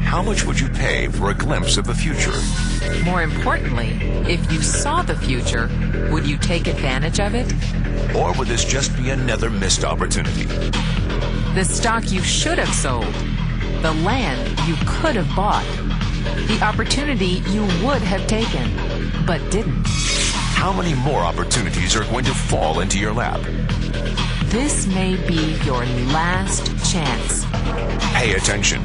how much would you pay for a glimpse of the future? More importantly, if you saw the future, would you take advantage of it? Or would this just be another missed opportunity? The stock you should have sold, the land you could have bought, the opportunity you would have taken, but didn't. How many more opportunities are going to fall into your lap? This may be your last chance. Pay attention.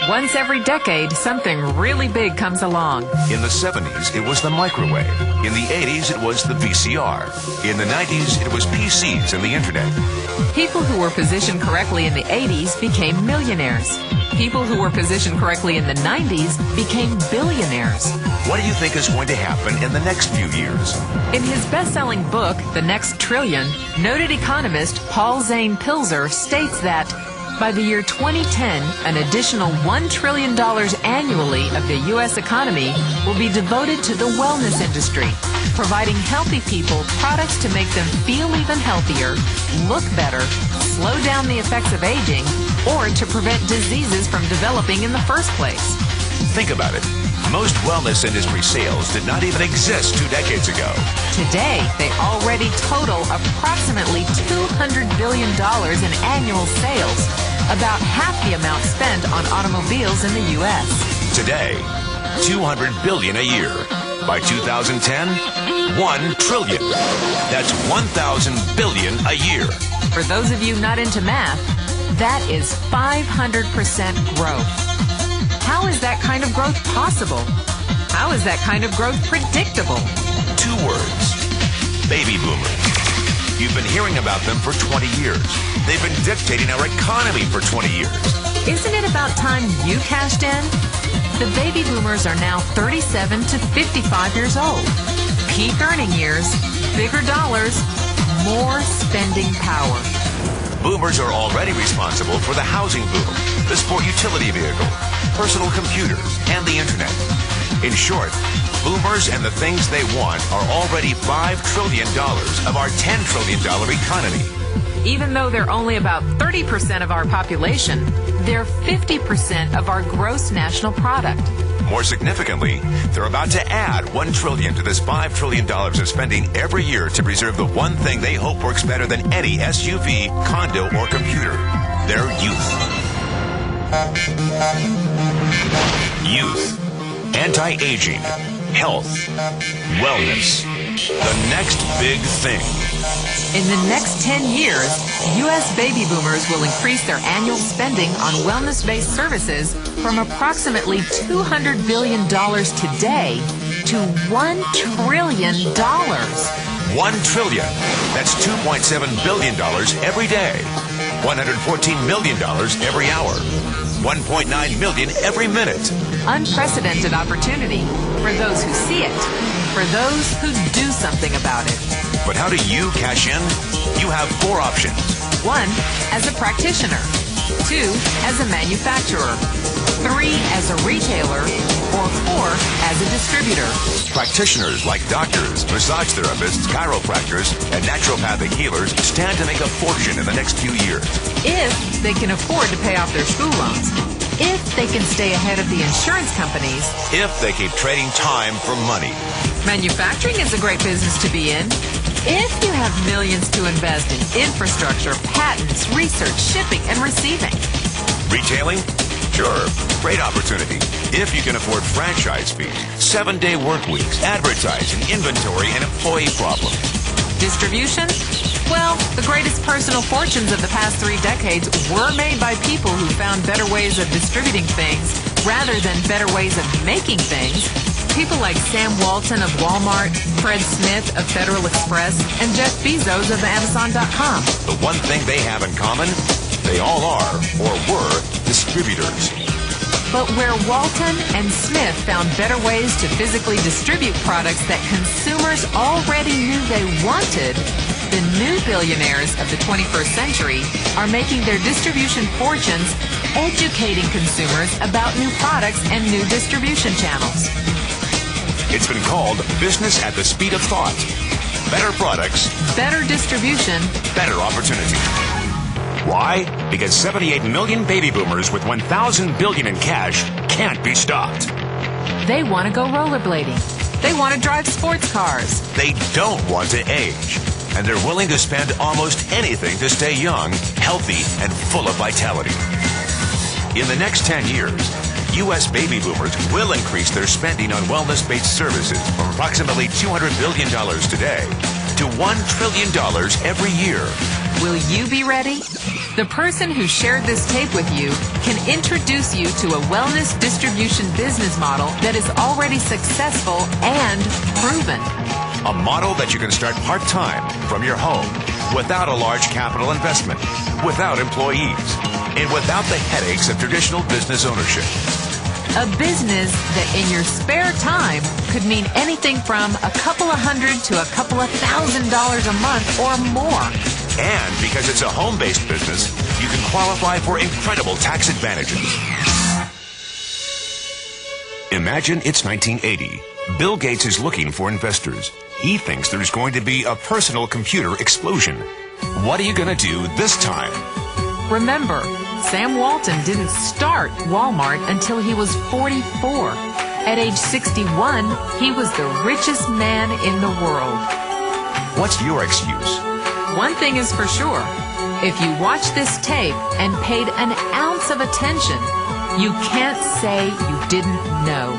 Once every decade, something really big comes along. In the 70s, it was the microwave. In the 80s, it was the VCR. In the 90s, it was PCs and the internet. People who were positioned correctly in the 80s became millionaires. People who were positioned correctly in the 90s became billionaires. What do you think is going to happen in the next few years? In his best-selling book, The Next Trillion, noted economist Paul Zane Pilzer states that by the year 2010, an additional $1 trillion annually of the U.S. economy will be devoted to the wellness industry, providing healthy people products to make them feel even healthier, look better, slow down the effects of aging, or to prevent diseases from developing in the first place. Think about it. Most wellness industry sales did not even exist 2 decades ago. Today, they already total approximately $200 billion in annual sales, about half the amount spent on automobiles in the U.S. Today, $200 billion a year. By 2010, $1 trillion. That's 1,000 billion a year. For those of you not into math, that is 500% growth. How is that kind of growth possible? How is that kind of growth predictable? 2 words. Baby boomers. You've been hearing about them for 20 years. They've been dictating our economy for 20 years. Isn't it about time you cashed in? The baby boomers are now 37 to 55 years old. Peak earning years, bigger dollars, more spending power. Boomers are already responsible for the housing boom, the sport utility vehicle, personal computers, and the internet. In short, boomers and the things they want are already $5 trillion of our $10 trillion economy. Even though they're only about 30% of our population, they're 50% of our gross national product. More significantly, they're about to add $1 trillion to this $5 trillion of spending every year to preserve the one thing they hope works better than any SUV, condo, or computer: their youth. Youth. Anti-aging. Health. Wellness. The next big thing. In the next 10 years, U.S. baby boomers will increase their annual spending on wellness-based services from approximately $200 billion today to $1 trillion. $1 trillion. That's $2.7 billion every day. $114 million every hour. $1.9 million every minute. Unprecedented opportunity for those who see it, for those who do something about it. But how do you cash in? You have 4 options. 1, as a practitioner. 2, as a manufacturer. 3, as a retailer. Or 4, as a distributor. Practitioners like doctors, massage therapists, chiropractors, and naturopathic healers stand to make a fortune in the next few years. If they can afford to pay off their school loans. If they can stay ahead of the insurance companies. If they keep trading time for money. Manufacturing is a great business to be in. If you have millions to invest in infrastructure, patents, research, shipping, and receiving. Retailing? Sure, great opportunity. If you can afford franchise fees, 7-day work weeks, advertising, inventory, and employee problems. Distribution? Well, the greatest personal fortunes of the past 3 decades were made by people who found better ways of distributing things rather than better ways of making things. People like Sam Walton of Walmart, Fred Smith of Federal Express, and Jeff Bezos of Amazon.com. The one thing they have in common, they all are, or were, distributors. But where Walton and Smith found better ways to physically distribute products that consumers already knew they wanted, the new billionaires of the 21st century are making their distribution fortunes educating consumers about new products and new distribution channels. It's been called business at the speed of thought. Better products, better distribution, better opportunity. Why? Because 78 million baby boomers with 1,000 billion in cash can't be stopped. They want to go rollerblading. They want to drive sports cars. They don't want to age. And they're willing to spend almost anything to stay young, healthy, and full of vitality. In the next 10 years, U.S. baby boomers will increase their spending on wellness-based services from approximately $200 billion today to $1 trillion every year. Will you be ready? The person who shared this tape with you can introduce you to a wellness distribution business model that is already successful and proven. A model that you can start part-time from your home without a large capital investment, without employees, and without the headaches of traditional business ownership. A business that in your spare time could mean anything from a couple of $100 to a couple of $1,000 a month or more. And because it's a home-based business, you can qualify for incredible tax advantages. Imagine it's 1980. Bill Gates is looking for investors. He thinks there's going to be a personal computer explosion. What are you going to do this time? Remember, Sam Walton didn't start Walmart until he was 44. At age 61, he was the richest man in the world. What's your excuse? One thing is for sure. If you watch this tape and paid an ounce of attention, you can't say you didn't know.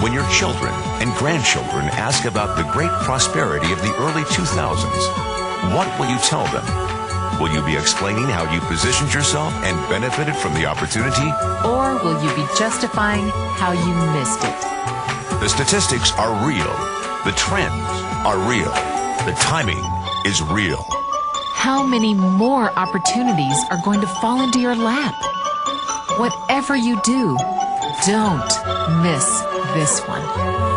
When your children and grandchildren ask about the great prosperity of the early 2000s, what will you tell them? Will you be explaining how you positioned yourself and benefited from the opportunity? Or will you be justifying how you missed it? The statistics are real. The trends are real. The timing is real. How many more opportunities are going to fall into your lap? Whatever you do, don't miss this one.